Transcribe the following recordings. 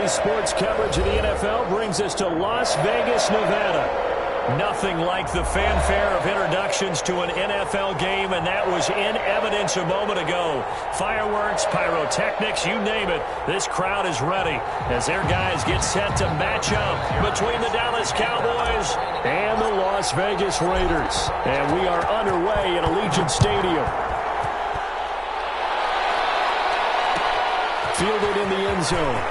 Today's sports coverage of the NFL brings us to Las Vegas, Nevada. Nothing like the fanfare of introductions to an NFL game, and that was in evidence a moment ago. Fireworks, pyrotechnics, you name it. This crowd is ready as their guys get set to match up between the Dallas Cowboys and the Las Vegas Raiders. And we are underway at Allegiant Stadium. Fielded in the end zone.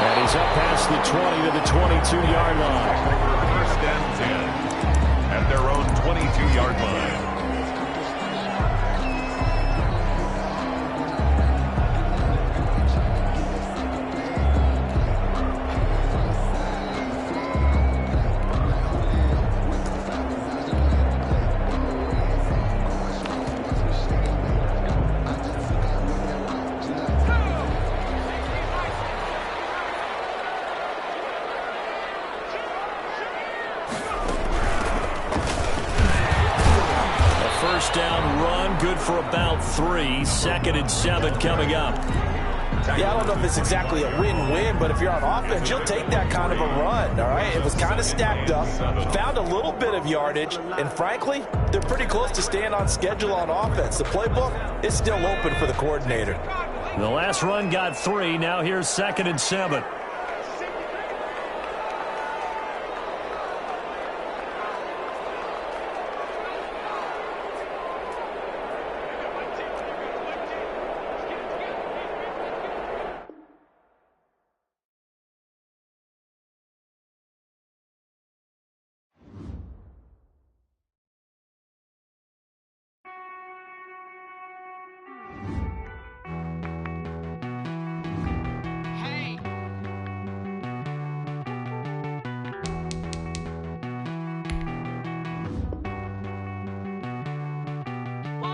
And he's up past the 20 to the 22-yard line. First and 10 at their own 22-yard line. Down run, good for about 3. 2nd and 7 coming up. Yeah, I don't know if it's exactly a win-win, but if you're on offense, you'll take that kind of a run, all right? It was kind of stacked up, found a little bit of yardage, and frankly, they're pretty close to staying on schedule on offense. The playbook is still open for the coordinator. The last run got 3. Now here's 2nd and 7.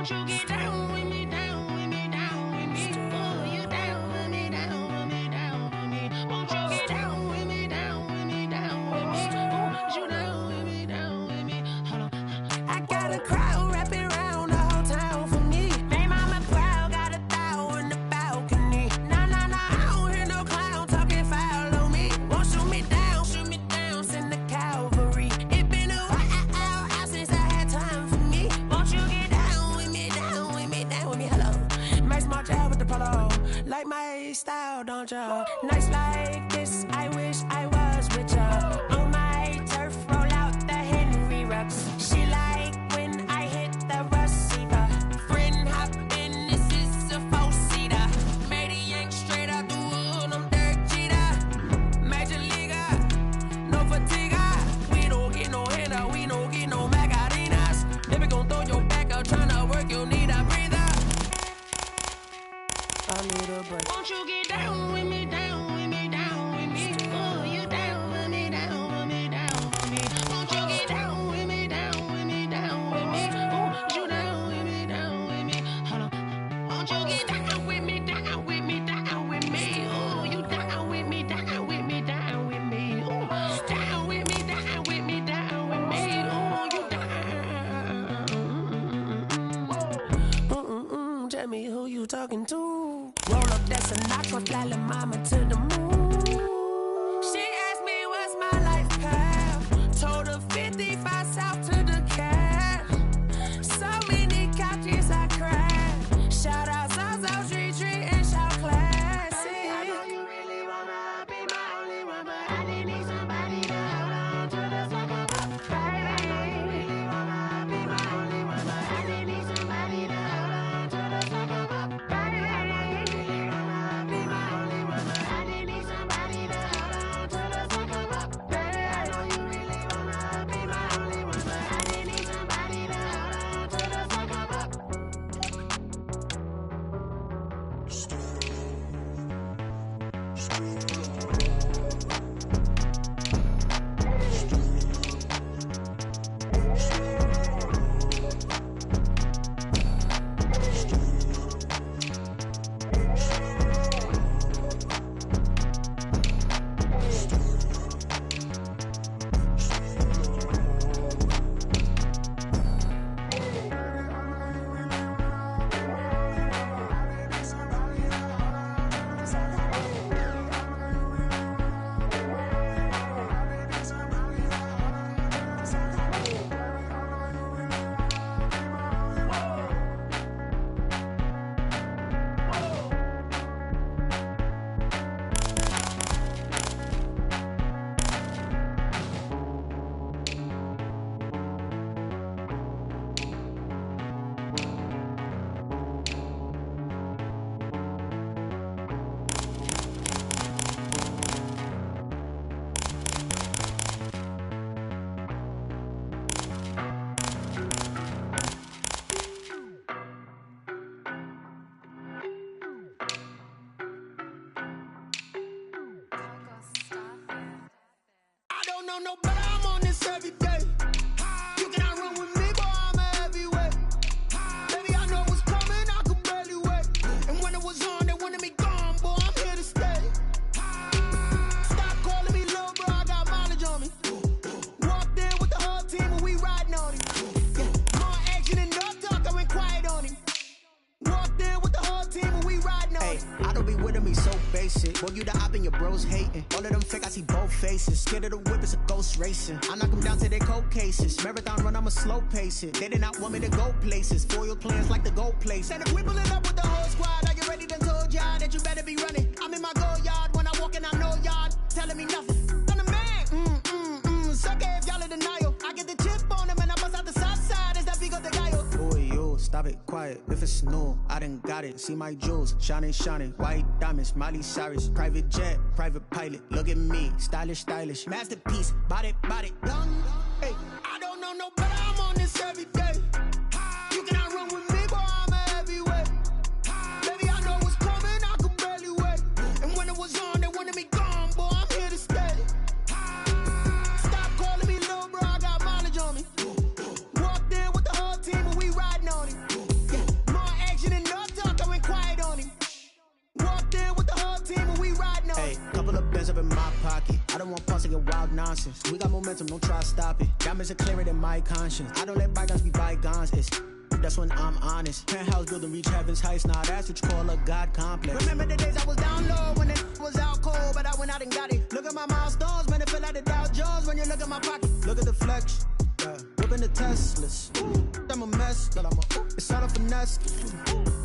You get down with me, down with me, down with me. Oh, you down with me, down with me, down with me. Won't you get down with me, down with me, down with me? Oh, you down with me, down with me. Hold on. I got a crowd wrapping around the whole town for me. Name on my crowd, got a thou in the balcony. Nah, nah, nah, I don't hear no clown talking foul on me. Won't shoot me down, send the cavalry. It been a while since I had time for me. Won't you get down with me, down with me, down with me? Hello. Max March out with the polo. Like my style, don't ya? Nights like this, I wish I was with ya. On my turf, roll out the Henry Rux. She like when I hit the receiver. Friend hop in, this is a four-seater. Made a yank straight out the wood, I'm Derek Jeter. Major leaguer, no fatigue. We don't get no handout, we don't get no Macarinas. If we gon' throw your back out, tryna work, you'll need a breather. I need a break. Won't you get down with me, down with me, down with me? Oh, you down with me, down with me, down with me. Won't you get down with me, down with me, down with me? Oh, you down with me, down with me. Hold on. Won't you get down with me, down with me, down with me? Oh, you down with me, down with me, down with me. Oh, down with me, down with me, down with me. Oh, you down. Tell me who you talking to. Roll up that Sinatra, fly la mama to the moon. She asked me what's my life path. Told her 55 south to the cab. So many couches I cried. Shout out Zazo, Tree Tree, and shout classy. I know you really wanna be my only one, but I didn't need somebody to hold on to the second up. Baby, I know you really wanna be my only one, but I didn't need somebody to hold on to the second up. Baby, I know you really wanna be my only one, but I didn't need somebody to hold on to the second up. Baby, I know you really wanna be my only one, but I didn't need somebody to hold on to the second up. know better, I'm on this every day. You cannot run with me, boy, I'm a heavyweight. Baby, I know what's coming, I could barely wait. And when it was on, they wanted me gone, boy, I'm here to stay. Stop calling me little bro, I got mileage on me. Walked in with the whole team and we riding on him. Yeah, more action and no talk, I went quiet on him. Walked in with the whole team and we riding on him. I don't be with me so basic. Boy, you the op and your bros hating. All of them fake, I see both faces. Scared of the whip, it's a ghost racing. I knock them down to their cold cases. Marathon run, I'ma slow pace it. They did not want me to go places. Foil plans like the go place. And if we pulling up with the whole squad, are you ready? Done told y'all that you better be running. I'm in my go yard when I walk in, I know y'all telling me nothing. I'm the man. Suck it if y'all in denial. I get the chip on them and I bust out the south side. Is that Vigo de Gallo? Boy, yo, stop it, quiet. If it's new, I done got it. See my jewels, shining, shining. White diamonds, Miley Cyrus. Private jet, private pilot. Look at me, stylish, stylish. Masterpiece, body, done. Hey, I don't know no better, I'm on this every day. You cannot run with me, boy, I'm a heavyweight. Baby, I know what's coming, I could barely wait. And when it was on, they wanted me gone, boy, I'm here to stay. Stop calling me little bro, I got mileage on me. Walked in with the whole team and we riding on him. Yeah, more action and no talk, I went quiet on him. Walked in with the whole team and we riding on him. Hey, couple of bands up in my pocket. I don't want pause to get wild nonsense. We got momentum, don't try to stop it. Diamonds are clearer than my conscience. I don't let bygones be bygones. That's when I'm honest. Penthouse building, reach heaven's heights. Now that's what you call a God complex. Remember the days I was down low when it was out cold, but I went out and got it. Look at my milestones, man, it feel like the Dow Jones when you look at my pocket. Look at the flex. Whipping the Teslas. I'm a mess, but it's all a finesse.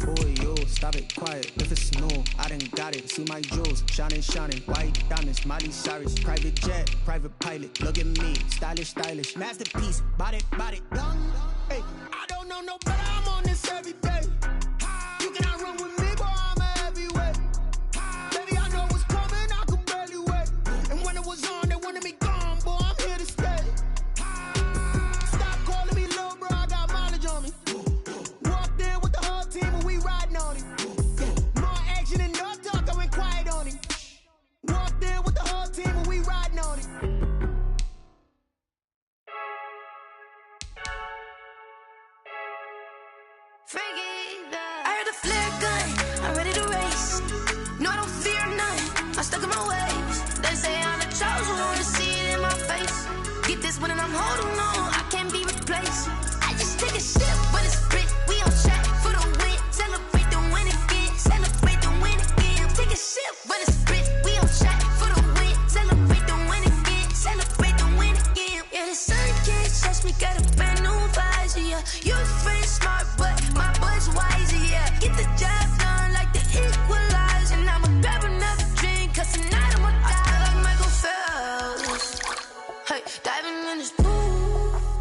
Boy, yo, stop it, quiet. If it's new, I done got it. See my jewels, shining, shining. White diamonds, Miley Cyrus. Private jet, private pilot. Look at me, stylish, stylish. Masterpiece, body, done. Hey, I don't know no better, I'm on this every day. You cannot run with me, boy, I'm a heavyweight. Baby, I know what's coming, I could barely wait. And when it was on, they wanted me gone, boy, I'm here to stay. Stop calling me little bro, I got mileage on me. Walked in with the whole team and we riding on him. Yeah, more action and no talk, I went quiet on him. Walked in with the whole team and we riding on him. I heard a flare gun, I'm ready to race. No, I don't fear none, I'm stuck in my ways. They say I'm the chosen one, to see it in my face. Get this one and I'm holding on, I can't be replaced. I just take a sip when it's split, we on track for the win. Celebrate the win again, celebrate the win again. Take a sip when it's split, we on track for the win. Celebrate the win again, celebrate the win again. Yeah, the sun can't touch me, got a brand new visor, yeah. You're friend smart, but my boy's wiser, yeah. Get the job done like the equalizer. And I'ma grab another drink, cause tonight I'ma die like Michael Phelps. Hey, diving in this pool.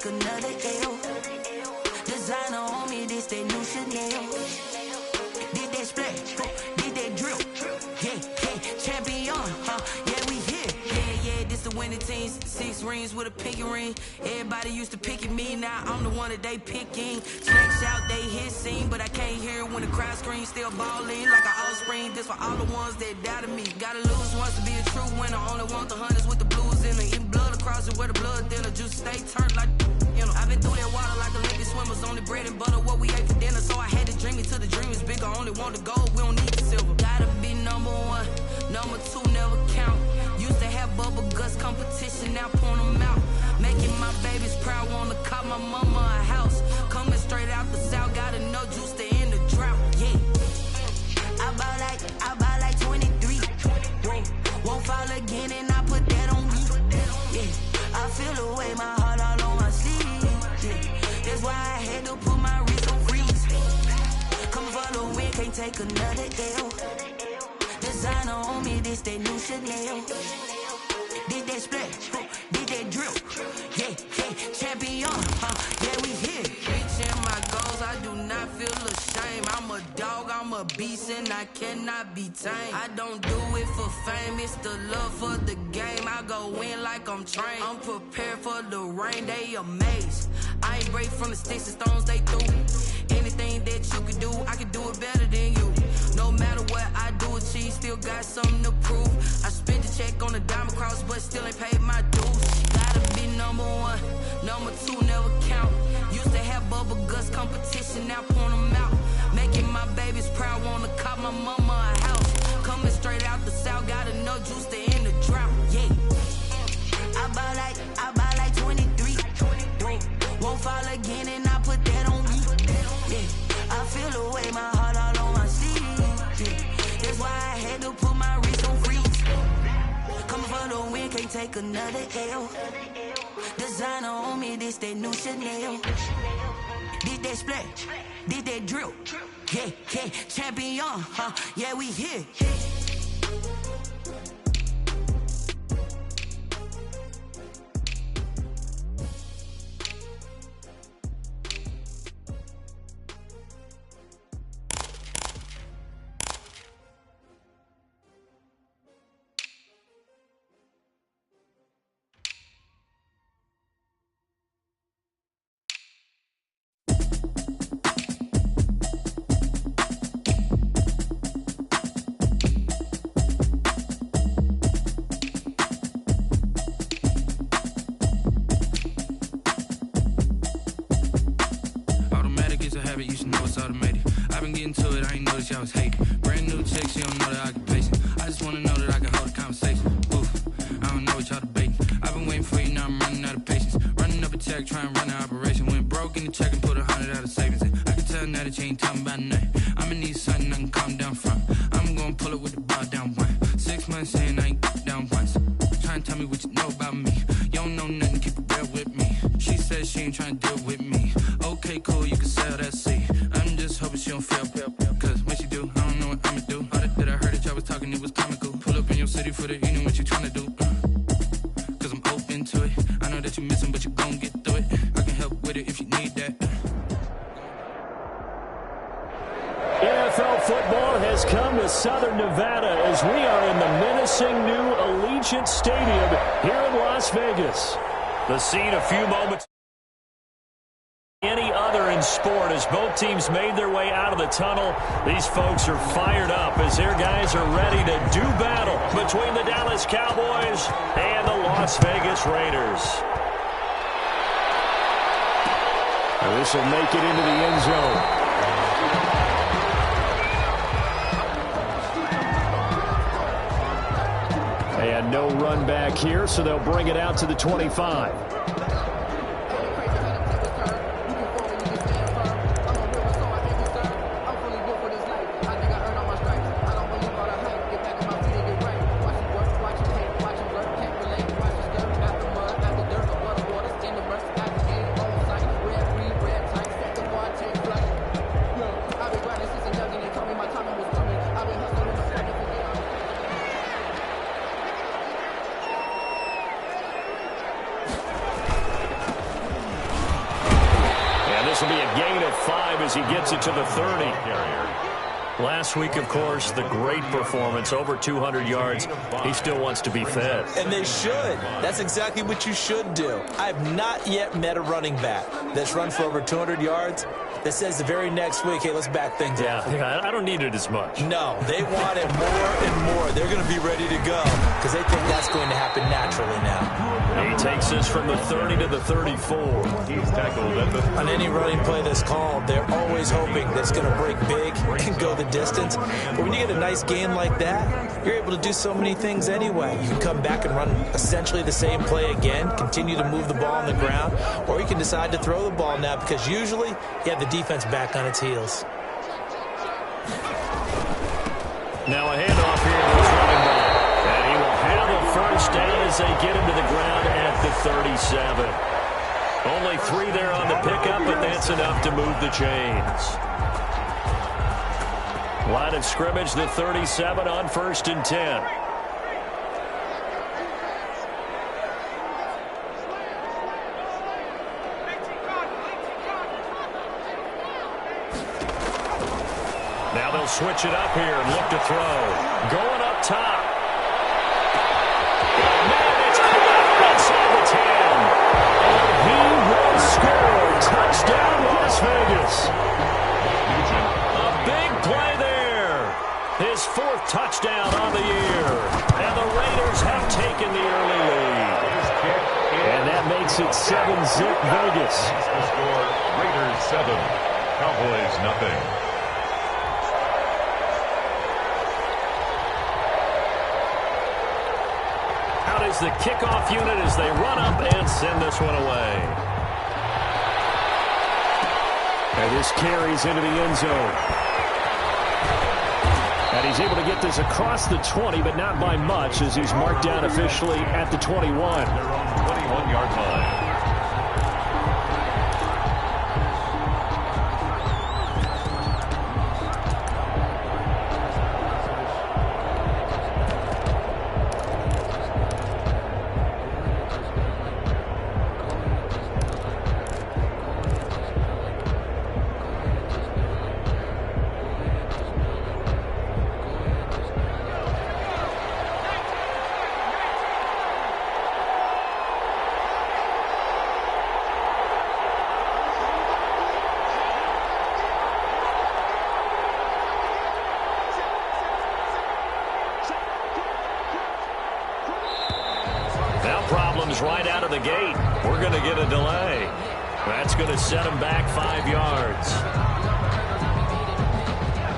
take another L. Designer on me, this that new Chanel. Did that splash, did that drill. Yeah, champion, yeah, we here. Yeah, this the winning teams. 6 rings with a pinky ring. Everybody used to picking me, now I'm the one that they picking. Snakes out, they hit scene, but I can't hear when the crowd screams. Still balling like an offspring. This for all the ones that doubted me. Gotta lose once to be a true winner. Only want the hunters with the blues in it. Eating blood across it where the blood thinner. Juice stay turned like, you know. I've been through that water like Olympic swimmers. Only bread and butter, what we ate for dinner. So I had to dream it till the dream is bigger. Only want the gold, we don't need the silver. Gotta be number 1, number 2 never count. Used to have bubble guts competition, now point them out. Making my babies proud, wanna call my mama a house. Coming straight out the south, got enough juice to end the drought, yeah. I bought like 23. Whoa, won't fall again and I put that on me. Yeah, I feel the way, my heart all on my sleeve. Yeah, that's why I had to put my wrist on freeze. Coming for the win, can't take another L. Designer on me, this that new Chanel. Did that splash, did that drill. Yeah, champion, yeah, we here. Reaching my goals, I do not feel ashamed. I'm a dog, I'm a beast, and I cannot be tamed. I don't do it for fame, it's the love for the game. I go in like I'm trained. I'm prepared for the rain, they amazed. I ain't break from the sticks and stones they threw. Anything that you can do, I can do it better than you. No matter what I do, achieve, still got something to prove. I spent the check on the diamond cross, but still ain't paid my dues. Gotta be number 1, number 2 never count. Used to have bubble guts competition, now point them out. Making my babies proud, wanna call my mama a house. Coming straight out the south, got enough juice to end the drought, yeah. I bought like 23. Whoa, won't fall again and I put that on me. Yeah, I feel the way, my heart all on my sleeve. Yeah, that's why I had to put my wrist on freeze. Coming for the win, can't take another L. Designer on me, this that new Chanel. Did that splash, did that drill. Yeah, champion, yeah, we here. You should know it's automated. I've been getting to it, I ain't noticed y'all was hating. Brand new chick, she don't know the occupation. I just wanna know that I can hold a conversation. Oof, I don't know what y'all debating. I've been waiting for you, now I'm running out of patience. Running up a check, trying to run an operation. Went broke in the check and put 100 out of savings in. I can tell now that you ain't talking about nothing. I'ma need something I can calm down from. I'm gonna pull it with the bar down 1. 6 months saying I ain't down once. Trying to tell me what you know about me. You don't know nothing, keep it real with me. She said she ain't trying to deal with me. Okay, cool, you can sell that seat. I'm just hoping she don't fail, cause when she do, I don't know what I'ma do. All that I heard that y'all was talking, it was comical. Pull up in your city for the evening, what you tryna do? Cause I'm open to it. I know that you missing, but you gon' get through it. I can help with it if you need that. NFL football has come to Southern Nevada as we are in the menacing new Allegiant Stadium here in Las Vegas. The scene a few moments any other in sport as both teams made their way out of the tunnel. These folks are fired up as their guys are ready to do battle between the Dallas Cowboys and the Las Vegas Raiders. And this will make it into the end zone. And no run back here, so they'll bring it out to the 25. as he gets it to the 30. Last week, of course, the great performance, over 200 yards. He still wants to be fed. And they should. That's exactly what you should do. I have not yet met a running back that's run for over 200 yards that says the very next week, hey, let's back things up. Yeah, I don't need it as much. No, they want it more and more. They're going to be ready to go because they think that's going to happen naturally now. He takes this from the 30 to the 34. He's tackled at the... On any running play that's called, they're always hoping that it's going to break big and go the distance. But when you get a nice gain like that, you're able to do so many things anyway. You can come back and run essentially the same play again, continue to move the ball on the ground, or you can decide to throw the ball now because usually you have the defense back on its heels. Now a handoff here to his running back. And he will have a first down as they get him to the ground at the 37. Only 3 there on the pickup, but that's enough to move the chains. Line of scrimmage, the 37 on 1st and 10. Now they'll switch it up here and look to throw. Going up top. Man, it's caught inside the 10. And he will score. Touchdown, Las Vegas. A big play there. His 4th touchdown on the year. And the Raiders have taken the early lead. And that makes it 7-zip Vegas. The score, Raiders 7, Cowboys nothing. Out is the kickoff unit as they run up and send this one away. And this carries into the end zone. And he's able to get this across the 20, but not by much, as he's marked down officially at the 21. Their own 21-yard line. Right out of the gate. We're going to get a delay. That's going to set him back 5 yards.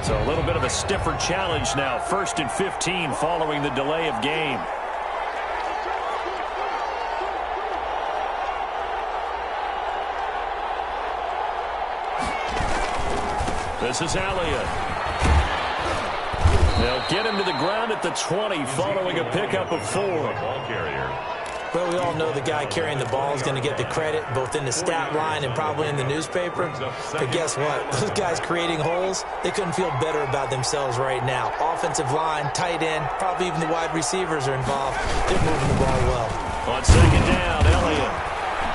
So a little bit of a stiffer challenge now. 1st and 15 following the delay of game. This is Elliott. They'll get him to the ground at the 20 following a pickup of 4. Ball carrier. Well, we all know the guy carrying the ball is going to get the credit, both in the stat line and probably in the newspaper. But guess what? Those guys creating holes, they couldn't feel better about themselves right now. Offensive line, tight end, probably even the wide receivers are involved. They're moving the ball well. On 2nd down, Elliott.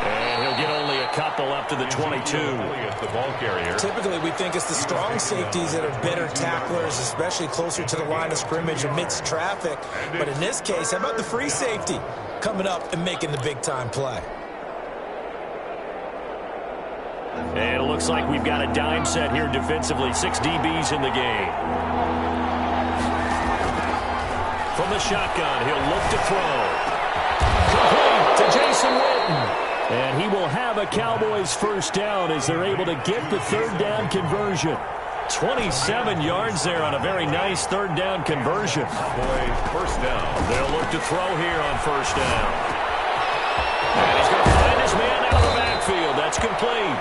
And he'll get only a couple up to the 22. Elliott, the ball carrier. Typically, we think it's the strong safeties that are better tacklers, especially closer to the line of scrimmage amidst traffic. But in this case, how about the free safety coming up and making the big-time play? And it looks like we've got a dime set here defensively. 6 DBs in the game. From the shotgun, he'll look to throw. Complete to Jason Witten. And he will have a Cowboys first down as they're able to get the 3rd down conversion. 27 yards there on a very nice 3rd down conversion. Cowboys first down. They'll look to throw here on 1st down. And he's going to find his man out of the backfield. That's complete.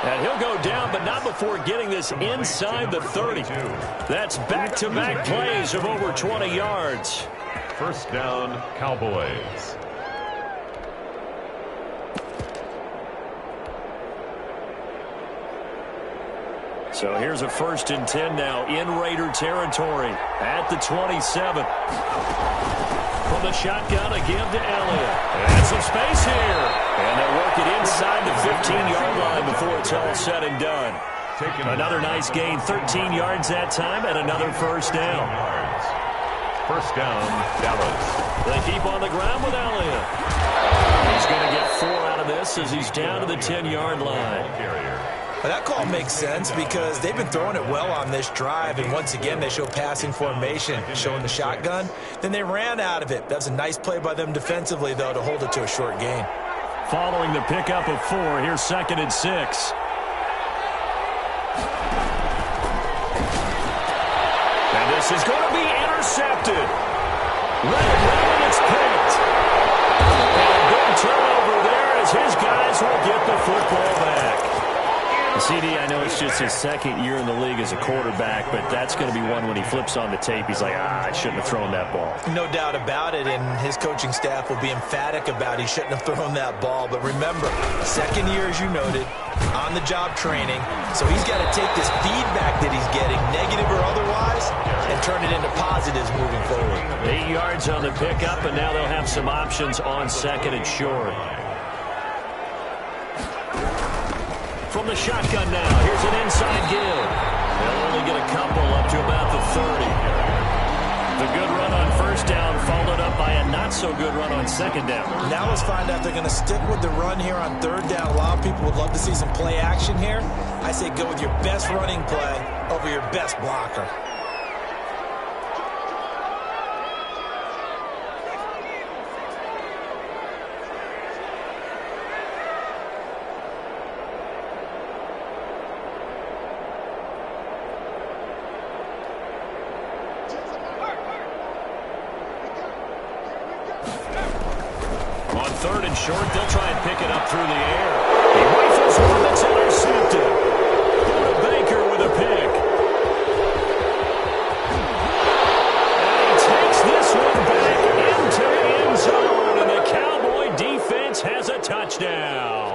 And he'll go down, but not before getting this inside the 30. That's back-to-back plays of over 20 yards. First down, Cowboys. So here's a 1st and 10 now in Raider territory at the 27. From the shotgun, a give to Elliott. And some space here. And they'll work it inside the 15-yard line before it's all said and done. Another nice gain, 13 yards that time, and another first down. First down, Dallas. They keep on the ground with Elliott. He's going to get 4 out of this as he's down to the 10-yard line. Well, that call makes sense because they've been throwing it well on this drive, and once again they show passing formation, showing the shotgun. Then they ran out of it. That's a nice play by them defensively, though, to hold it to a short gain. Following the pickup of 4, here's 2nd and 6. And this is going to be intercepted. Right, it's picked. And a big turnover there as his guys will get the football back. CD, I know it's just his 2nd year in the league as a quarterback, but that's going to be one when he flips on the tape. He's like, I shouldn't have thrown that ball. No doubt about it, and his coaching staff will be emphatic about he shouldn't have thrown that ball. But remember, 2nd year, as you noted, on-the-job training, so he's got to take this feedback that he's getting, negative or otherwise, and turn it into positives moving forward. 8 yards on the pickup, and now they'll have some options on 2nd and short. From the shotgun now, here's an inside give. They'll only get a couple up to about the 30. The good run on first down followed up by a not-so-good run on 2nd down. Now let's find out if they're going to stick with the run here on 3rd down. A lot of people would love to see some play action here. I say go with your best running play over your best blocker. Short, they'll try and pick it up through the air. He rifles one that's intercepted. Baker with a pick. And he takes this one back into the end zone, and the Cowboy defense has a touchdown.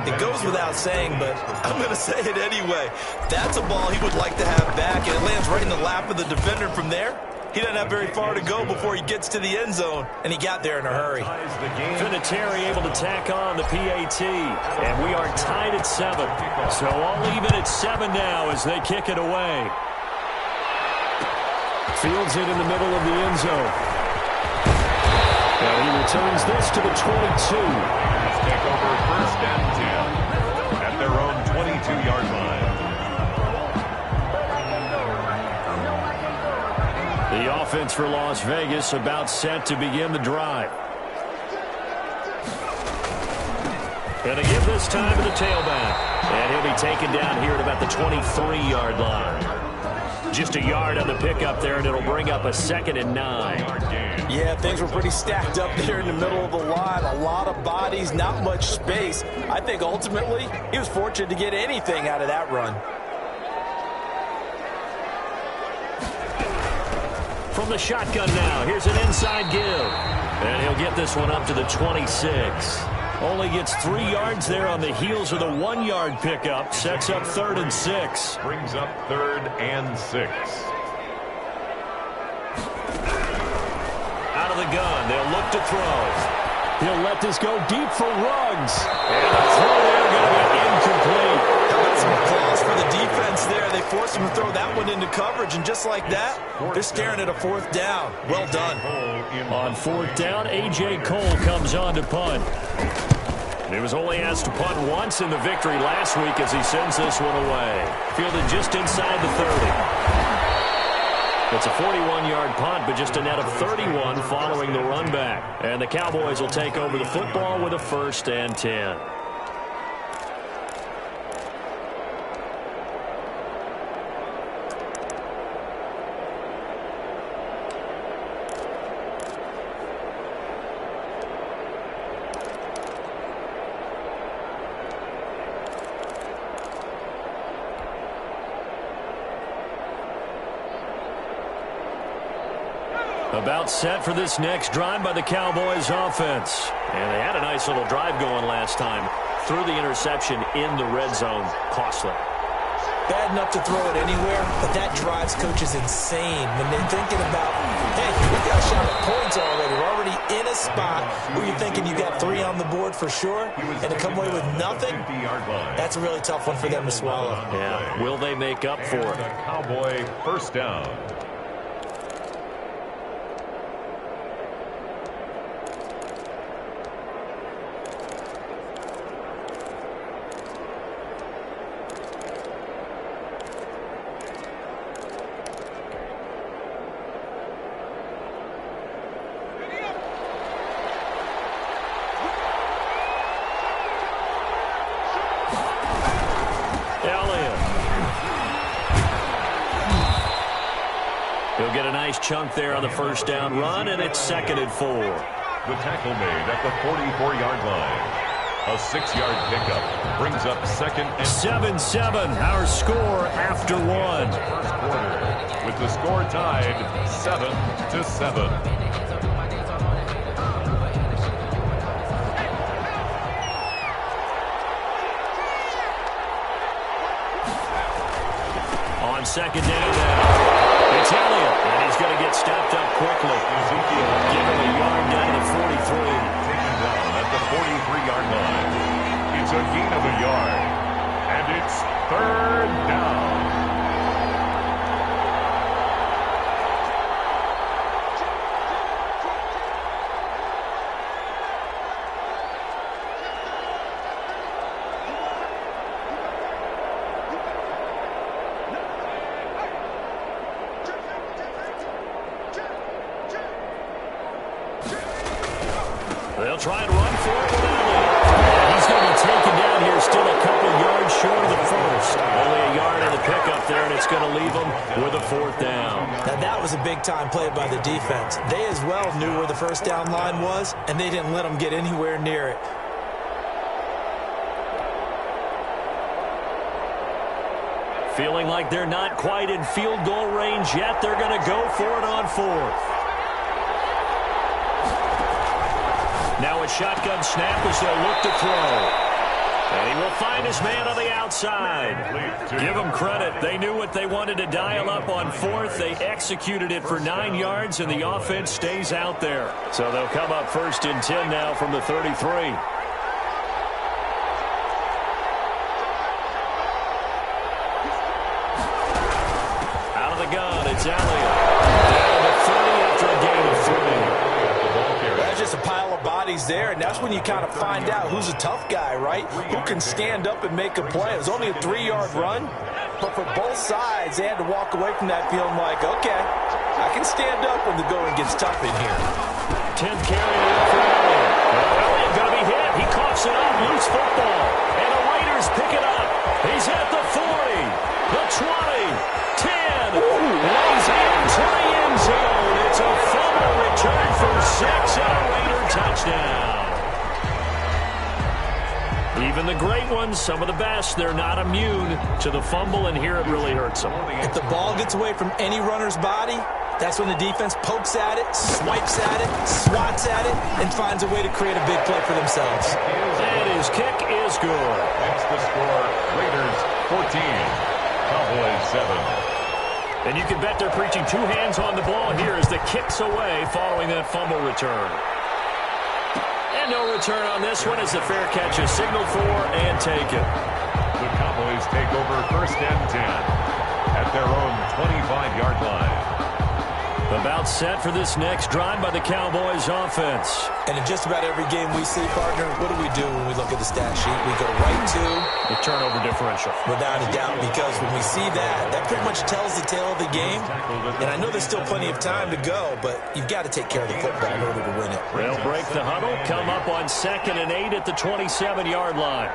It goes without saying, but I'm going to say it anyway. That's a ball he would like to have back, and it lands right in the lap of the defender from there. He doesn't have very far to go before he gets to the end zone, and he got there in a hurry. Vinatieri able to tack on the PAT, and we are tied at 7. So all even at 7 now as they kick it away. Fields it in the middle of the end zone. And he returns this to the 22. Let's take over 1st and 10 at their own 22-yard line. The offense for Las Vegas about set to begin the drive. Going to give this time to the tailback. And he'll be taken down here at about the 23-yard line. Just a yard on the pickup there, and it'll bring up a 2nd and 9. Yeah, things were pretty stacked up there in the middle of the line. A lot of bodies, not much space. I think ultimately he was fortunate to get anything out of that run. From the shotgun now, here's an inside give. And he'll get this one up to the 26. Only gets 3 yards there on the heels of the 1-yard pickup. Sets up 3rd and 6. Brings up 3rd and 6. Out of the gun, they'll look to throw. He'll let this go deep for Ruggs. And the throw there going to be incomplete. How about some applause for the defense there? They forced him to throw that one into coverage, and just like that, they're staring at a 4th down. Well done. On 4th down, A.J. Cole comes on to punt. He was only asked to punt once in the victory last week as he sends this one away. Fielded just inside the 30. It's a 41-yard punt, but just a net of 31 following the run back. And the Cowboys will take over the football with a 1st and 10. About set for this next drive by the Cowboys offense. And they had a nice little drive going last time. Threw the interception in the red zone. Costly. bad enough to throw it anywhere, but that drives coaches insane when they're thinking about, hey, we got a shot at points already. We're already in a spot where you're thinking you got 3 on the board for sure, and to come away with nothing, that's a really tough one for them to swallow. Yeah, will they make up for it? Cowboy first down. He'll get a nice chunk there on the first down run, and it's 2nd and 4. The tackle made at the 44-yard line. A 6-yard pickup brings up 2nd and 7-7, our score after 1. First quarter, with the score tied 7-7. On 2nd down now. It's Elliott, and he's going to get stopped up quickly. Give him a yard down to the 43. Taken down at the 43-yard line. It's a gain of a yard, and it's 3rd down. They'll try and run for it with Elliott. He's going to be taken down here, still a couple yards short of the first. Only a yard in the pickup there, and it's going to leave him with a 4th down. Now, that was a big-time play by the defense. They as well knew where the first down line was, and they didn't let them get anywhere near it. Feeling like they're not quite in field goal range yet, they're going to go for it on 4th. Now a shotgun snap as they'll look to throw. And he will find his man on the outside. Give them credit. They knew what they wanted to dial up on 4th. They executed it for 9 yards, and the offense stays out there. So they'll come up 1st and 10 now from the 33. Out of the gun, it's Elliott. Down to 30 after a gain of 3. That's just a pile of bodies there, and that's when you kind of find out who's a tough guy, right? Who can stand up and make a play. It was only a 3-yard run, but for both sides, they had to walk away from that feeling like, okay, I can stand up when the going gets tough in here. 10th carry for Elliott. Elliott going to be hit. He coughs it up, loose football, and the Raiders pick it up. He's at the 40, the 20, 10, and he's into the end zone. It's a fumble return for 6 and a Raider touchdown. Even the great ones, some of the best, they're not immune to the fumble, and here it really hurts them. If the ball gets away from any runner's body, that's when the defense pokes at it, swipes at it, swats at it, and finds a way to create a big play for themselves. And his kick is good. That's the score. Raiders 14, Cowboys 7. And you can bet they're preaching 2 hands on the ball here as the kick's away following that fumble return. And no return on this one as the fair catch is signaled for and taken. The Cowboys take over 1st and 10 at their own 25-yard line. About set for this next drive by the Cowboys offense. And in just about every game we see, partner, what do when we look at the stat sheet? We go right to the turnover differential. Without a doubt, because when we see that, that pretty much tells the tale of the game. And I know there's still plenty of time to go, but you've got to take care of the football in order to win it. They'll break the huddle, come up on 2nd and 8 at the 27-yard line.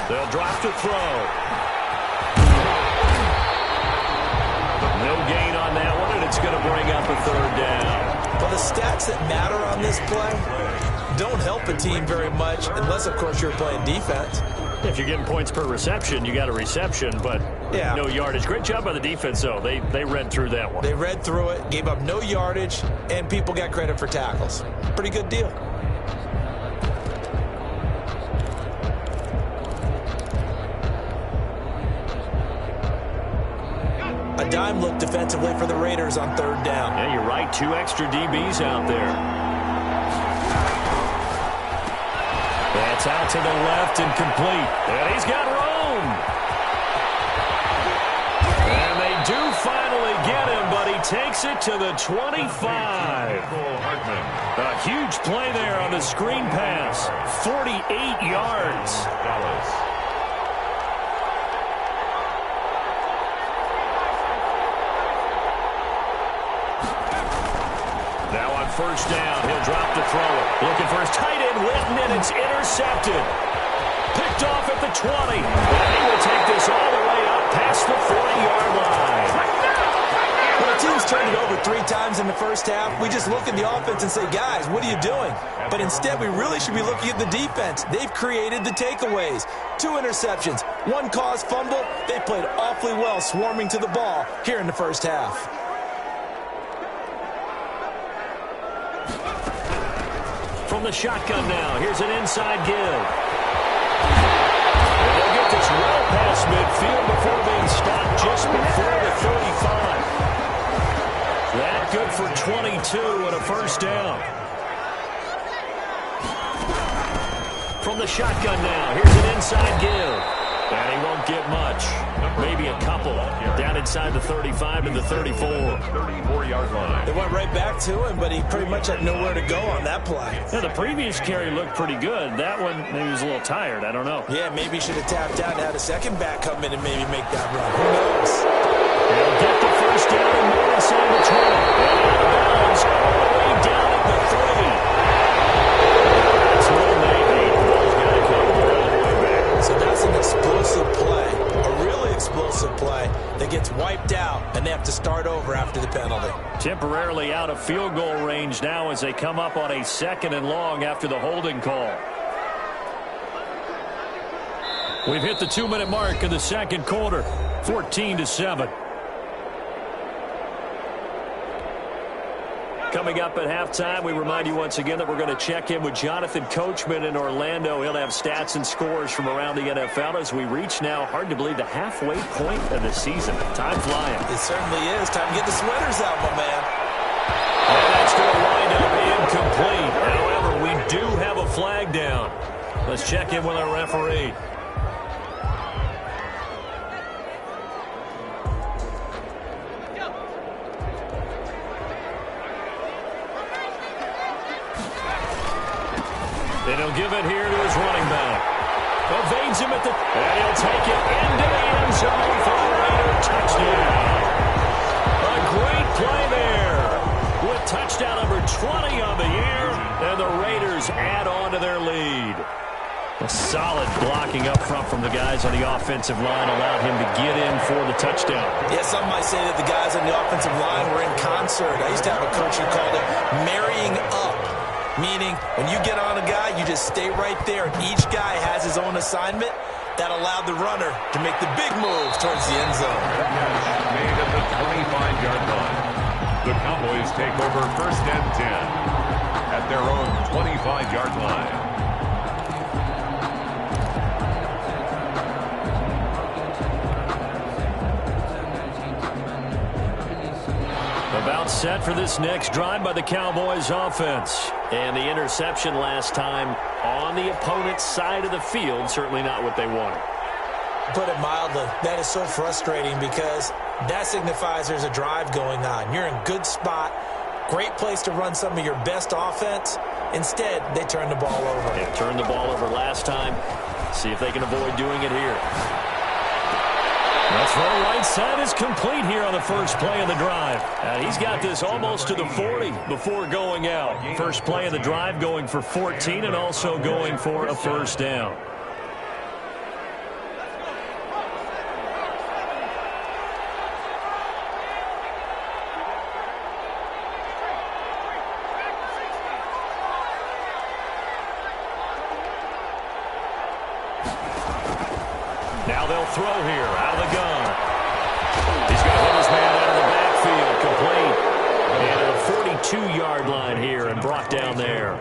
They'll drop to throw. No gain on that one, and it's going to bring up a 3rd down. Well, the stats that matter on this play don't help a team very much unless, of course, you're playing defense. If you're getting points per reception, you got a reception, but no yardage. Great job by the defense, though. They read through that one. They read through it, gave up no yardage, and people got credit for tackles. Pretty good deal. dime look defensively for the Raiders on third down. Yeah, you're right. 2 extra DBs out there. That's out to the left and complete. And he's got room. And they do finally get him, but he takes it to the 25. A huge play there on the screen pass. 48 yards. Now on first down, he'll drop to throw it. Looking for his tight end, Witten, and it's intercepted. Picked off at the 20. And he will take this all the way up past the 40-yard line. When a team's turned it over 3 times in the first half, we just look at the offense and say, guys, what are you doing? But instead, we really should be looking at the defense. They've created the takeaways. 2 interceptions, 1 caused fumble. They played awfully well swarming to the ball here in the first half. From the shotgun now, here's an inside give. And they'll get this well past midfield before being stopped just before the 35. That good for 22 and a first down. From the shotgun now, here's an inside give. And he won't get much. Maybe a couple. Down inside the 35 to the 34. 34-yard line. They went right back to him, but he pretty much had nowhere to go on that play. Yeah, the previous carry looked pretty good. That one, maybe he was a little tired. I don't know. Yeah, maybe he should have tapped down to have a second back come in and maybe make that run. Who knows? They'll get the first down and move inside the 20. And out of bounds all the way down at the 30. That's what they need. Ball's got to come all the way back. So that's an explosive play, a really explosive play that gets wiped out, and they have to start over after the penalty. Temporarily out of field goal range now as they come up on a 2nd and long after the holding call. We've hit the 2-minute mark of the second quarter, 14-7. Coming up at halftime, we remind you once again that we're going to check in with Jonathan Coachman in Orlando. He'll have stats and scores from around the NFL as we reach now, hard to believe, the halfway point of the season. Time flying. It certainly is. Time to get the sweaters out, my man. And that's going to wind up incomplete. However, we do have a flag down. Let's check in with our referee. And he'll give it here to his running back. Evades him at the... And he'll take it into the end zone for a Raider touchdown. A great play there with touchdown number 20 on the year. And the Raiders add on to their lead. A solid blocking up front from the guys on the offensive line allowed him to get in for the touchdown. Yeah, some might say that the guys on the offensive line were in concert. I used to have a coach who called it marrying up. Meaning, when you get on a guy, you just stay right there. And each guy has his own assignment. That allowed the runner to make the big move towards the end zone. Made at the 25-yard line. The Cowboys take over 1st and 10 at their own 25-yard line. About set for this next drive by the Cowboys offense. And the interception last time on the opponent's side of the field, certainly not what they wanted. Put it mildly, that is so frustrating because that signifies there's a drive going on. You're in a good spot, great place to run some of your best offense. Instead, they turn the ball over. They turned the ball over last time. See if they can avoid doing it here. That's far right side is complete here on the first play of the drive. And he's got this almost to the 40 before going out. First play of the drive going for 14 and also going for a first down. Now they'll throw here out of the gun. He's going to hit his man out of the backfield, complete. And at a 42-yard line here and brought down there.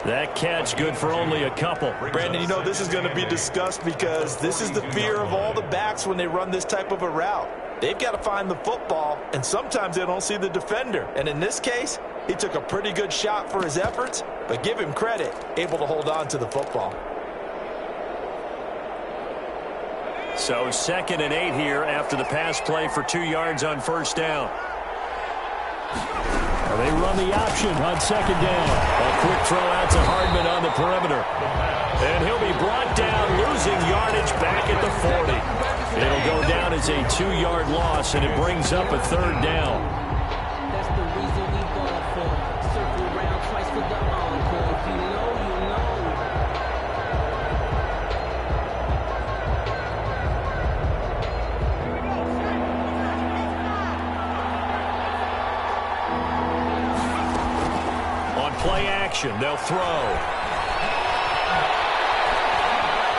That catch good for only a couple. Brandon, you know this is going to be discussed because this is the fear of all the backs when they run this type of a route. they've got to find the football, and sometimes they don't see the defender. And in this case, he took a pretty good shot for his efforts, but give him credit, able to hold on to the football. So 2nd and 8 here after the pass play for 2 yards on first down. They run the option on 2nd down. A quick throw out to Hardman on the perimeter. And he'll be brought down, losing yardage back at the 40. It'll go down as a 2-yard loss, and it brings up a 3rd down. That's the reason we ball for. Circle around twice for the encore. If you know, you know. On play action, they'll throw.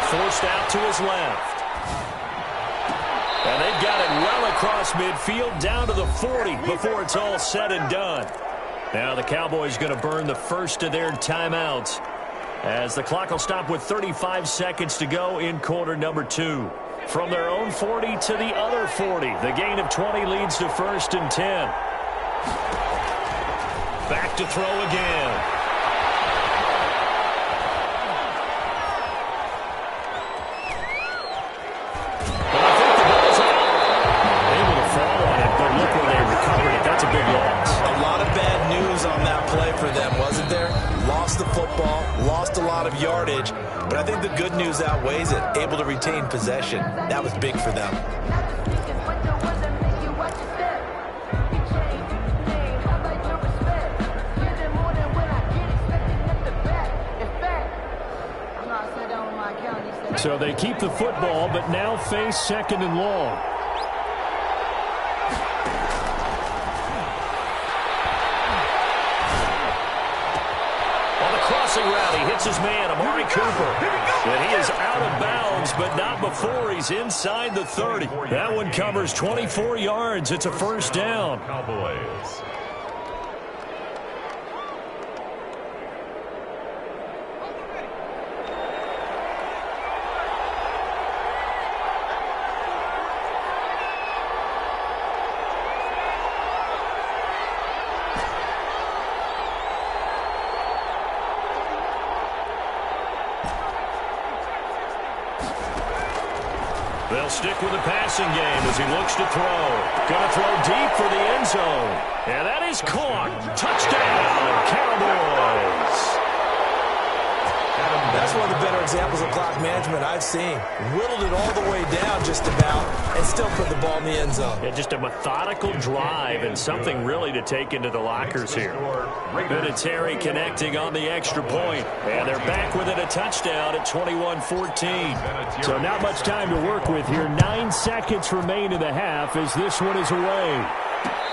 Forced out to his left. And they've got it well across midfield down to the 40 before it's all said and done. Now the Cowboys going to burn the first of their timeouts as the clock will stop with 35 seconds to go in quarter number 2. From their own 40 to the other 40. The gain of 20 leads to 1st and 10. Back to throw again. The football, lost a lot of yardage, but I think the good news outweighs it. Able to retain possession. That was big for them. So they keep the football, but now face 2nd and long. Route. He hits his man, Amari Cooper. And he is out of bounds, but not before he's inside the 30. That one covers 24 yards. It's a 1st down. Cowboys. They'll stick with the passing game as he looks to throw. Going to throw deep for the end zone. And that is caught. Touchdown, Cowboys. That's one of the better examples of clock management I've seen. Whittled it all the way down just about and still put the ball in the end zone. Yeah, just a methodical drive and something really to take into the lockers here. Vinatieri connecting on the extra point. And they're back within a touchdown at 21-14. So not much time to work with here. 9 seconds remain in the half as this one is away.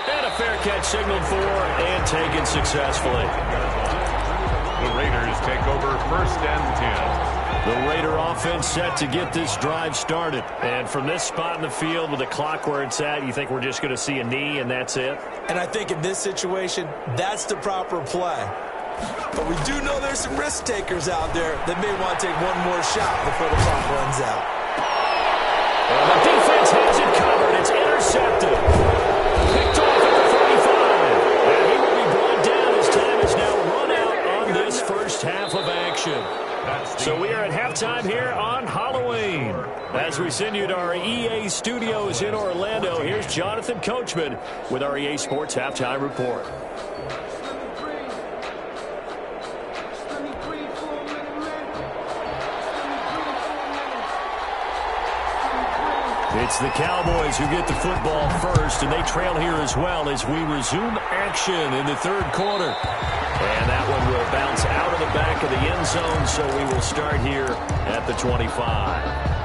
And a fair catch signaled for and taken successfully. The Raiders take over 1st and 10. The Raider offense set to get this drive started. And from this spot in the field with the clock where it's at, you think we're just going to see a knee and that's it? And I think in this situation, that's the proper play. But we do know there's some risk takers out there that may want to take one more shot before the clock runs out. Well, the defense has it covered. It's intercepted. Picked off at the 35. And he will be brought down as time is now run out on this first half of action. So we are at halftime here on Halloween. As we send you to our EA studios in Orlando, here's Jonathan Coachman with our EA Sports Halftime Report. It's the Cowboys who get the football first, and they trail here as well as we resume action in the 3rd quarter. And that one will bounce out of the back of the end zone, so we will start here at the 25.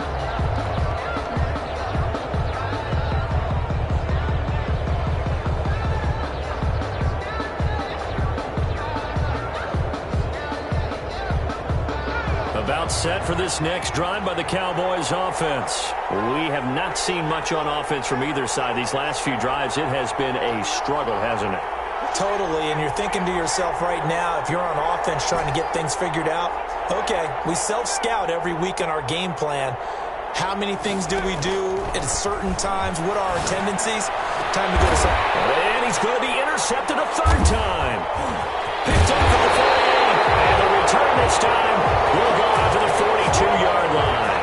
About set for this next drive by the Cowboys offense. We have not seen much on offense from either side. These last few drives, it has been a struggle, hasn't it? Totally, and you're thinking to yourself right now, if you're on offense trying to get things figured out, okay, we self-scout every week in our game plan. How many things do we do at certain times? What are our tendencies? Time to go to some. And he's going to be intercepted a third time. Picked off at the 48. And the return this time will go out to the 42-yard line.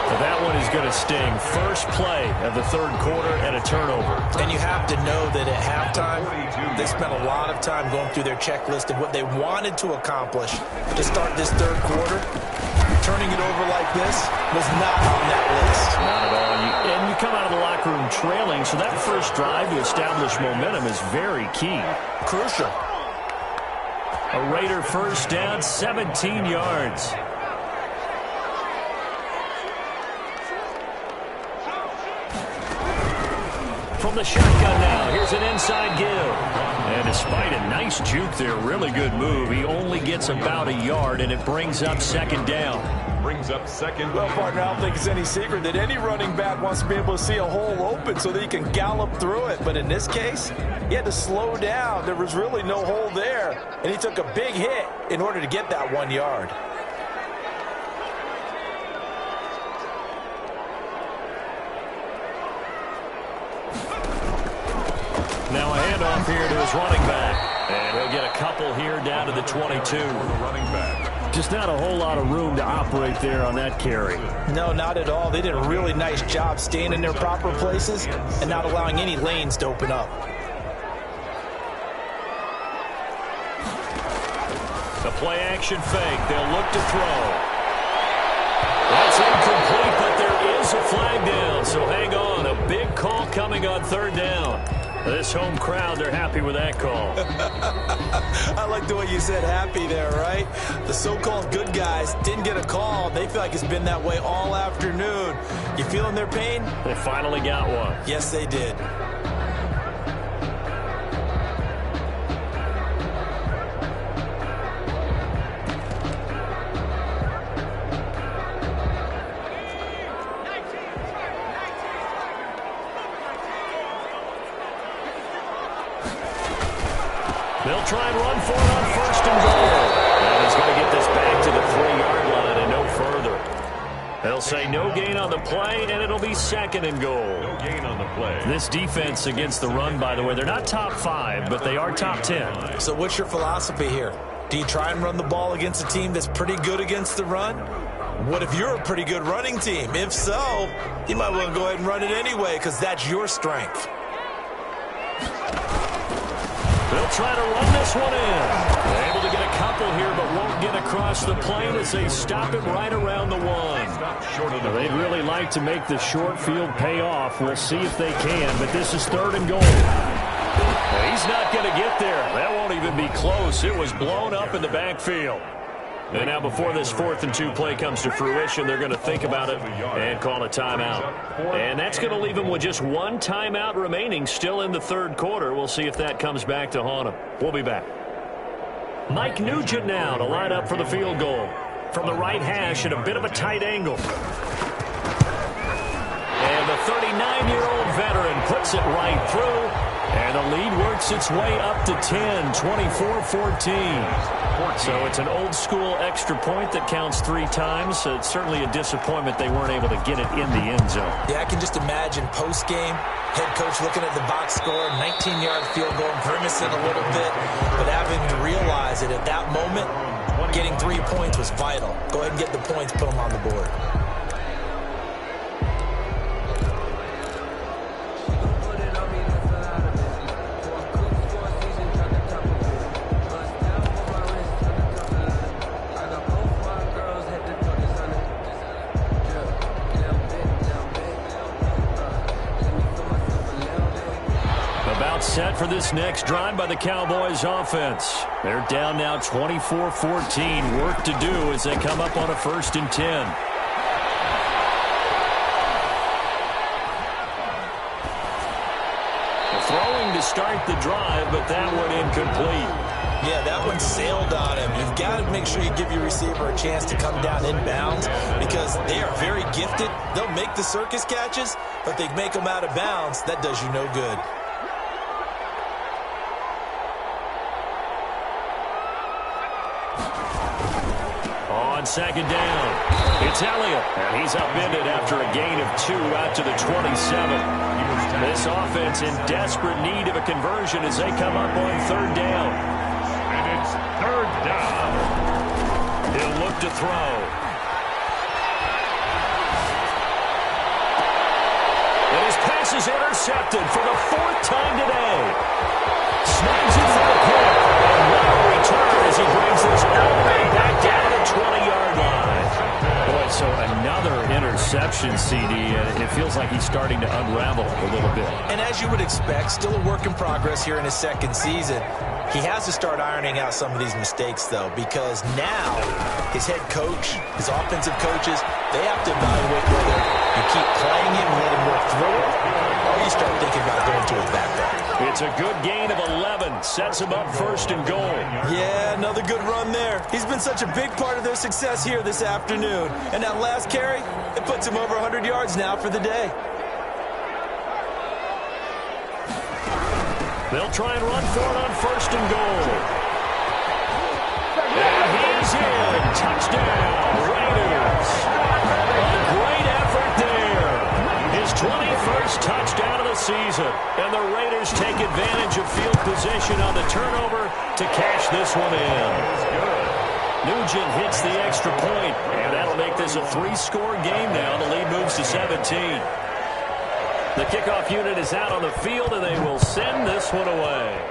But that one is going to sting. First play of the third quarter and a turnover. And you have to know that at halftime, they spent a lot of time going through their checklist of what they wanted to accomplish to start this third quarter. Turning it over like this was not on that list. Not at all. And you come out of the locker room trailing, so that first drive to establish momentum is very key. Crucial. A Raider first down, 17 yards. From the shotgun now, here's an inside give. And despite a nice juke there, really good move, he only gets about a yard, and it brings up second down. Brings up second. Well, partner, I don't think it's any secret that any running back wants to be able to see a hole open so that he can gallop through it. But in this case, he had to slow down. There was really no hole there, and he took a big hit in order to get that 1 yard. Now a handoff here to his running back. And he'll get a couple here down to the 22. Running back. Just not a whole lot of room to operate there on that carry. No, not at all. They did a really nice job staying in their proper places and not allowing any lanes to open up. The play action fake. They'll look to throw. That's incomplete, but there is a flag down. So hang on. A big call coming on third down. This home crowd, they're happy with that call. I like the way you said happy there, right? The so-called good guys didn't get a call. They feel like it's been that way all afternoon. You feeling their pain? They finally got one. Yes, they did. They'll try and run for it on first and goal. And he's going to get this back to the 3-yard line and no further. They'll say no gain on the play, and it'll be second and goal. No gain on the play. This defense against the run, by the way, they're not top 5, but they are top 10. So what's your philosophy here? Do you try and run the ball against a team that's pretty good against the run? What if you're a pretty good running team? If so, you might want to go ahead and run it anyway because that's your strength. They'll try to run this one in. They're able to get a couple here, but won't get across the plane as they stop it right around the 1. They'd really like to make the short field pay off. We'll see if they can, but this is third and goal. He's not going to get there. That won't even be close. It was blown up in the backfield. And now before this 4th and 2 play comes to fruition, they're going to think about it and call a timeout. And that's going to leave them with just one timeout remaining still in the third quarter. We'll see if that comes back to haunt them. We'll be back. Mike Nugent now to line up for the field goal. From the right hash at a bit of a tight angle. And the 39-year-old veteran puts it right through. And the lead works its way up to 10, 24-14. So it's an old-school extra point that counts 3 times. So it's certainly a disappointment they weren't able to get it in the end zone. Yeah, I can just imagine post-game, head coach looking at the box score, 19-yard field goal, grimacing a little bit, but having to realize that at that moment, getting 3 points was vital. Go ahead and get the points, put them on the board. Set for this next drive by the Cowboys offense. They're down now 24-14. Work to do as they come up on a 1st and 10. Throwing to start the drive, but that one incomplete. Yeah, that one sailed on him. You've got to make sure you give your receiver a chance to come down inbounds because they are very gifted. They'll make the circus catches, but they make them out of bounds. That does you no good. on second down. It's Elliott, and he's upended after a gain of 2 out to the 27. This offense in desperate need of a conversion as they come up on third down. And it's third down. He'll look to throw. And his pass is intercepted for the 4th time today. Snags it for the pick. And what a return as he brings this all the way back down to the 20-yard line. Boy, so another interception, CD, and it feels like he's starting to unravel a little bit. And as you would expect, still a work in progress here in his second season. He has to start ironing out some of these mistakes, though, because now his head coach, his offensive coaches, they have to evaluate whether you keep playing him and let him work through it, or you start thinking about going to his backpack. It's a good gain of 11. Sets him up 1st and goal. Yeah, another good run there. He's been such a big part of their success here this afternoon. And that last carry, it puts him over 100 yards now for the day. They'll try and run for it on 1st and goal. And he's in. Touchdown, Raiders. A great effort there. His 21st touchdown of the season. And the Raiders take advantage of field position on the turnover to cash this one in. Nugent hits the extra point, and that'll make this a 3-score game now. The lead moves to 17. The kickoff unit is out on the field, and they will send this one away.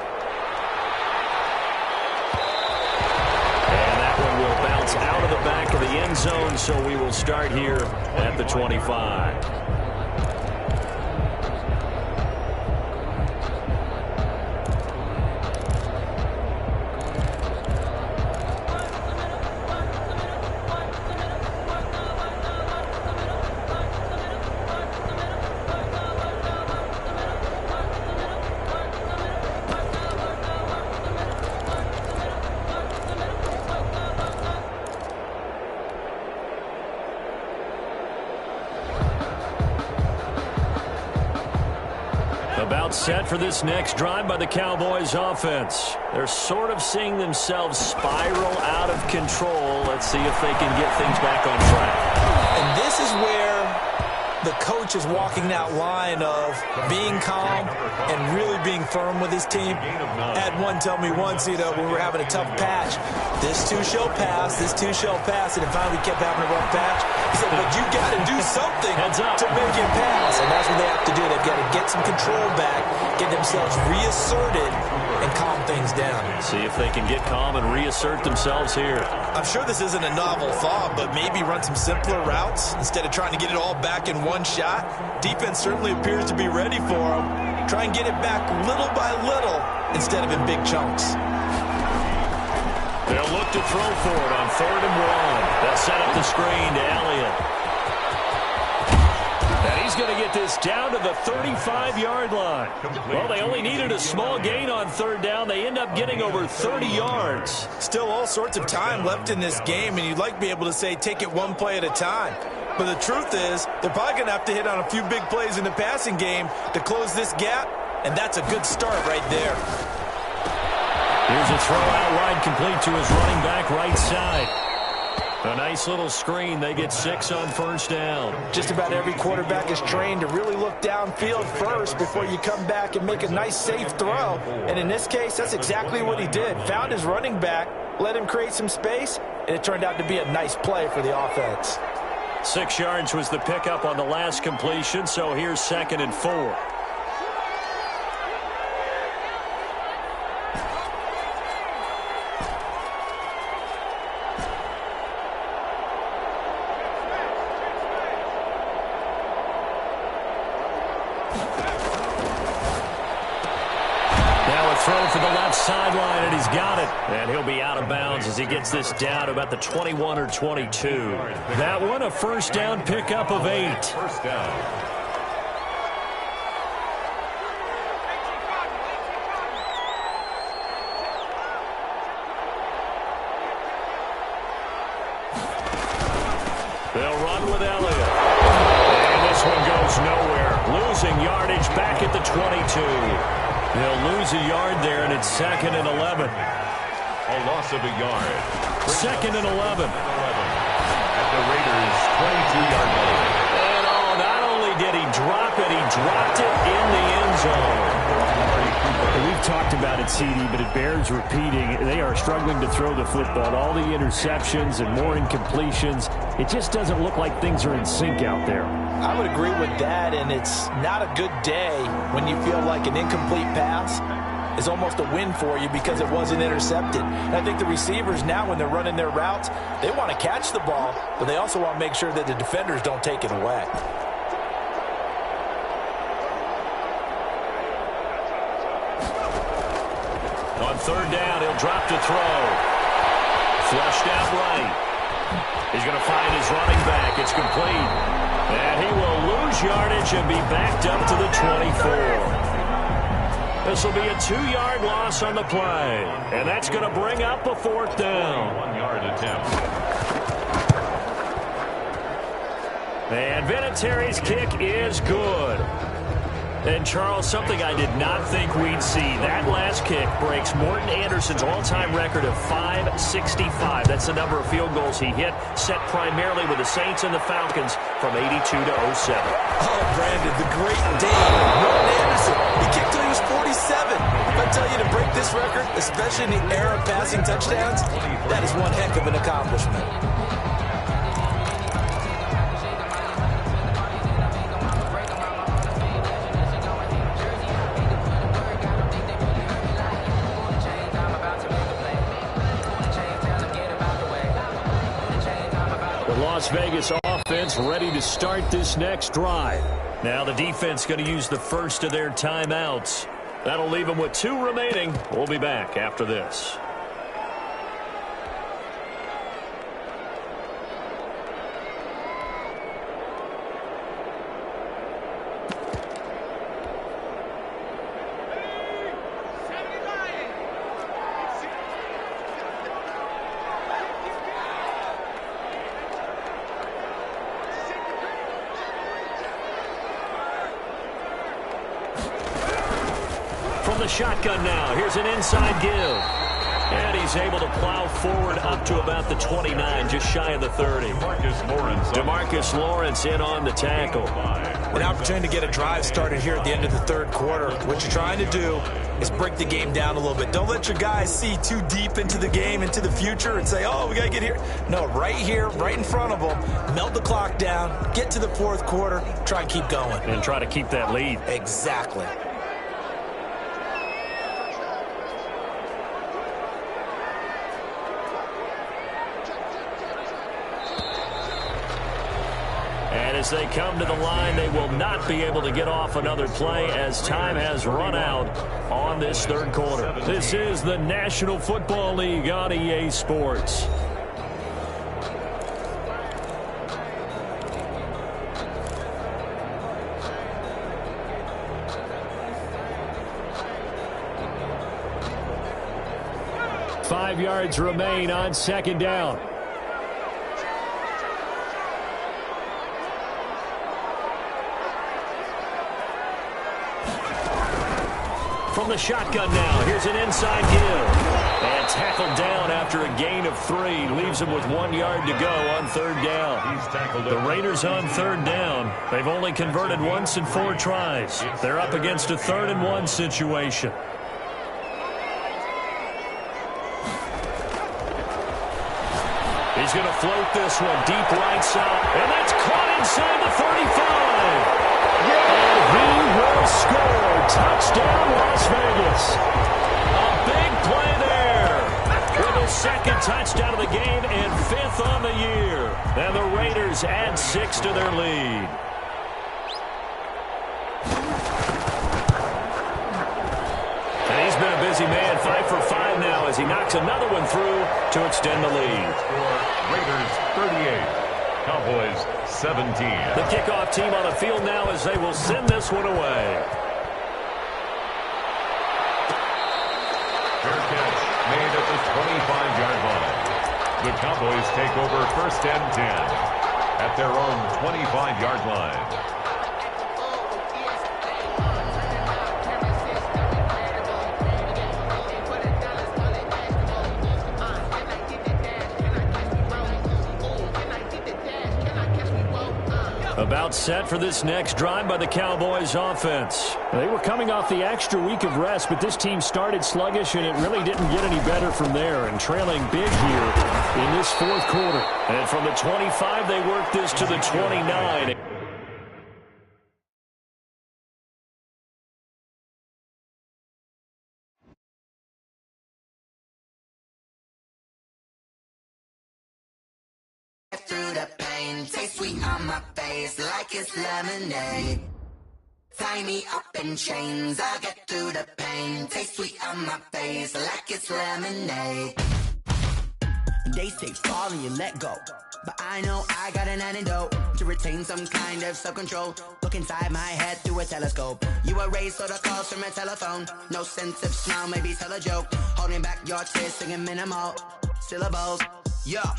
And that one will bounce out of the back of the end zone, so we will start here at the 25. About set for this next drive by the Cowboys offense. They're sort of seeing themselves spiral out of control. Let's see if they can get things back on track. And this is where the coach is walking that line of being calm and really being firm with his team. I had one tell me once, when we were having a tough patch, this too shall pass, this too shall pass, and finally we kept having a rough patch. He said, but you got to do something to make it pass, and that's what they have to do. They've got to get some control back, get themselves reasserted, and calm things down. See if they can get calm and reassert themselves here. I'm sure this isn't a novel thought, but maybe run some simpler routes instead of trying to get it all back in one shot. Defense certainly appears to be ready for them. Try and get it back little by little instead of in big chunks. They'll look to throw for it on 3rd and 1. They'll set up the screen to Elliott. And he's going to get this down to the 35-yard line. Well, they only needed a small gain on 3rd down. They end up getting over 30 yards. Still all sorts of time left in this game, and you'd like to be able to say take it one play at a time. But the truth is, they're probably going to have to hit on a few big plays in the passing game to close this gap, and that's a good start right there. Here's a throw out wide, complete to his running back right side. A nice little screen. They get 6 on 1st down. Just about every quarterback is trained to really look downfield first before you come back and make a nice, safe throw. And in this case, that's exactly what he did. Found his running back, let him create some space, and it turned out to be a nice play for the offense. 6 yards was the pickup on the last completion, so here's 2nd and 4. Throw for the left sideline, and he's got it. And he'll be out of bounds as he gets this down to about the 21 or 22. That one, a 1st down pickup of 8. 1st down. They'll run with Elliott. And this one goes nowhere. Losing yardage back at the 22. They'll lose a yard there, and it's 2nd and 11. A loss of a yard. 2nd and 11. the Raiders' 22-yard line. And not only did he drop it, he dropped it in the end zone. We've talked about it, CD, but it bears repeating. They are struggling to throw the football. All the interceptions and more incompletions. It just doesn't look like things are in sync out there. I would agree with that, and it's not a good day when you feel like an incomplete pass is almost a win for you because it wasn't intercepted. And I think the receivers now, when they're running their routes, they want to catch the ball, but they also want to make sure that the defenders don't take it away. On third down, he'll drop to throw. Flushed out right. He's going to find his running back. It's complete. And he will lose yardage and be backed up to the 24. This will be a 2-yard loss on the play. And that's going to bring up a fourth down. 1-yard attempt. And Vinatieri's kick is good. And, Charles, something I did not think we'd see. That last kick breaks Morton Anderson's all-time record of 565. That's the number of field goals he hit, set primarily with the Saints and the Falcons from 82 to 07. Oh, Brandon, the great Dane, Morton Anderson. He kicked till he was 47. If I tell you to break this record, especially in the era of passing touchdowns, that is one heck of an accomplishment. Las Vegas offense ready to start this next drive. Now the defense going to use the first of their timeouts. That'll leave them with 2 remaining. We'll be back after this. The shotgun now. Here's an inside give. And he's able to plow forward up to about the 29, just shy of the 30. DeMarcus Lawrence in on the tackle. An opportunity to get a drive started here at the end of the third quarter. What you're trying to do is break the game down a little bit. Don't let your guys see too deep into the game, into the future, and say, oh, we got to get here. No, right here, right in front of them, melt the clock down, get to the fourth quarter, try and keep going. And try to keep that lead. Exactly. And as they come to the line, they will not be able to get off another play as time has run out on this third quarter. This is the National Football League on EA Sports. Five yards remain on second down. From the shotgun now, here's an inside give. And tackled down after a gain of 3. Leaves him with 1 yard to go on third down. The Raiders on third down. They've only converted once in 4 tries. They're up against a 3rd and 1 situation. He's going to float this one deep right side. And that's caught inside the 35. And he will score. Touchdown, Las Vegas. A big play there. With his 2nd touchdown of the game and 5th on the year. And the Raiders add 6 to their lead. And he's been a busy man, 5 for 5 now as he knocks another one through to extend the lead. Raiders 38, Cowboys 17. The kickoff team on the field now as they will send this one away. Fair catch made at the 25-yard line. The Cowboys take over 1st and 10 at their own 25-yard line. About set for this next drive by the Cowboys offense. They were coming off the extra week of rest, but this team started sluggish, and it really didn't get any better from there, and trailing big here in this fourth quarter. And from the 25, they work this to the 29. Through the pain, taste sweet on my face like it's lemonade. Tie me up in chains, I'll get through the pain. Taste sweet on my face like it's lemonade. They say fall and you let go, but I know I got an antidote to retain some kind of self-control. Look inside my head through a telescope. You erase all the calls from a telephone. No sense of smile, maybe tell a joke. Holding back your tears, singing minimal syllables. Yeah.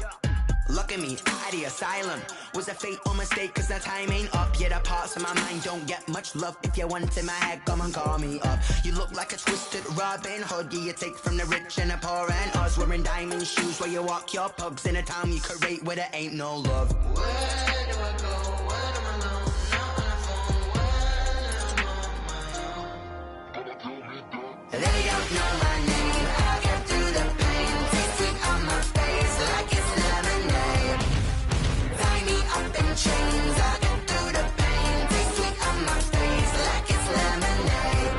Look at me, out of the asylum. Was a fate or mistake, cause the time ain't up. Yeah, the parts of my mind don't get much love. If you want in my head, come and call me up. You look like a twisted Robin Hood. Yeah, you take from the rich and the poor and us. Wearing diamond shoes where you walk your pugs in a town you create where there ain't no love. Where do I go? Where am I alone? Not on my own. They don't know my name. I'll get through the pain. Taste sweet on my face like it's lemonade. Tie me up in chains. I'll get through the pain. Taste sweet on my face like it's lemonade.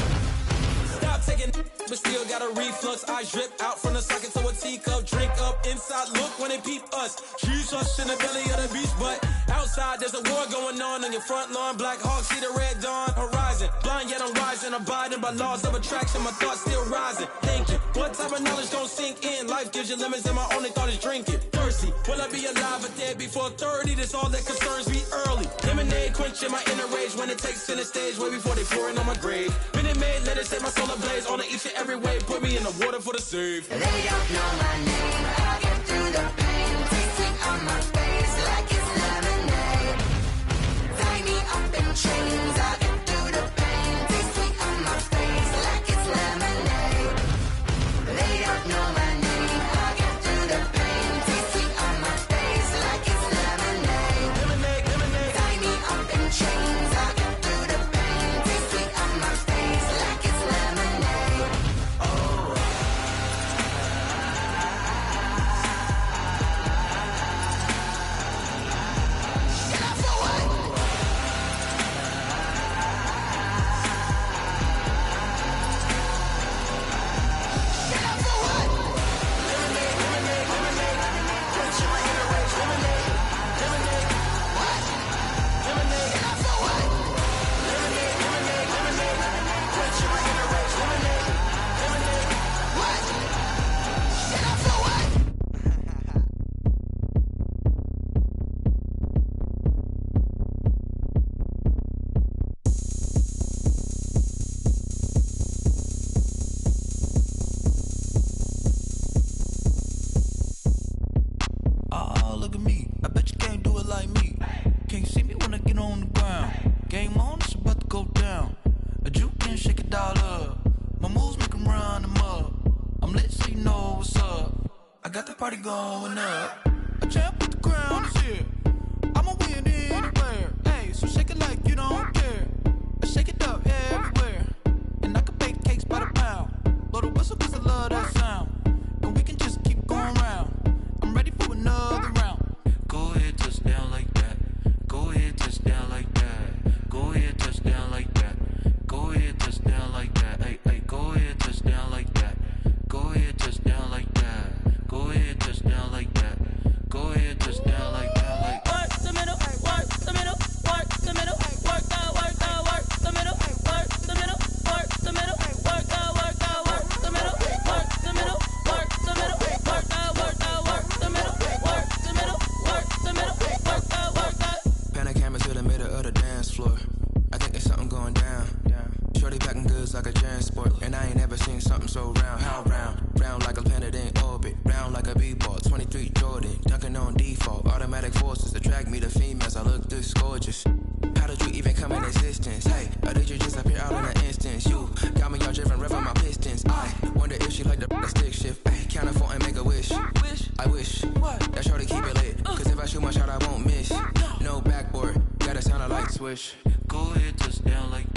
Stop taking, but still got a reflux. Eyes drip out from the socket to a teacup. Drink up inside, look when they peep us. She's us in the belly of the beast, but outside there's a war going on your front lawn. Black Hawk, see the red dawn horizon. Blind yet I'm rising, abiding by laws of attraction. My thoughts still rising, thinking what type of knowledge gon' sink in? Life gives you limits and my only thought is drinking. Thirsty, will I be alive or dead before 30? That's all that concerns me early. Lemonade quenching my inner rage when it takes center stage way before they pour it on my grave. Minute Maid, let it set my soul ablaze on each and every way. Put me in the water for the save. They don't know my name. I'll get through the pain. Taste sweet on my face like it's lemonade. Tie me up in chains. I'll get through the pain. Taste sweet on my face like it's lemonade. They don't know my name. I'll get through the pain. Taste sweet on my face like it's lemonade. Lemonade, lemonade. Tie me up in chains. I'll get through the pain. Taste sweet on my face like it's lemonade. Oh. Look at me. I bet you can't do it like me. Can't see me when I get on the ground. Game on, it's about to go down. A juke and shake it all up. My moves make 'em run them up. I'm lit so you know what's up. I got the party going up. A champ with the crown is here. I'ma win anywhere. Hey, so shake it like you don't care. I shake it up everywhere. And I can bake cakes by the pound. Blow the whistle 'cause I love that sound. And we can just keep going round. I'm ready for another round. Go ahead, touch down like that. Go ahead, touch down like that. Go ahead, touch down like that. Go ahead, touch down like that. Hey, hey, go ahead, touch down like that. Go ahead, touch down like that. Go ahead, touch down like that. Go ahead, touch down like that. Like Work the middle, work the middle, work the middle, work the middle, work the middle, work the middle, work the middle, work the middle, work the middle, work the middle, work the middle, work the middle, work the middle, work the. pan the camera to the middle of the dance floor. I think there's something going down. Shorty packing goods like a transport, and I ain't never seen something so round. How round? Round like a planet in orbit, round like a b-ball. 23 Jordan, dunking on default. Automatic forces attract me to females. I look this gorgeous. How did you even come in existence? Hey, or did you just appear out in an instance? You got me all driven, revving my pistons. I wonder if she like the stick shift. Ay, count it 4 and make a wish. I wish that shorty keep it lit, 'cause if I shoot my shot, I won't miss. No backboard, gotta Louisiana like swish. Go ahead, touchdown like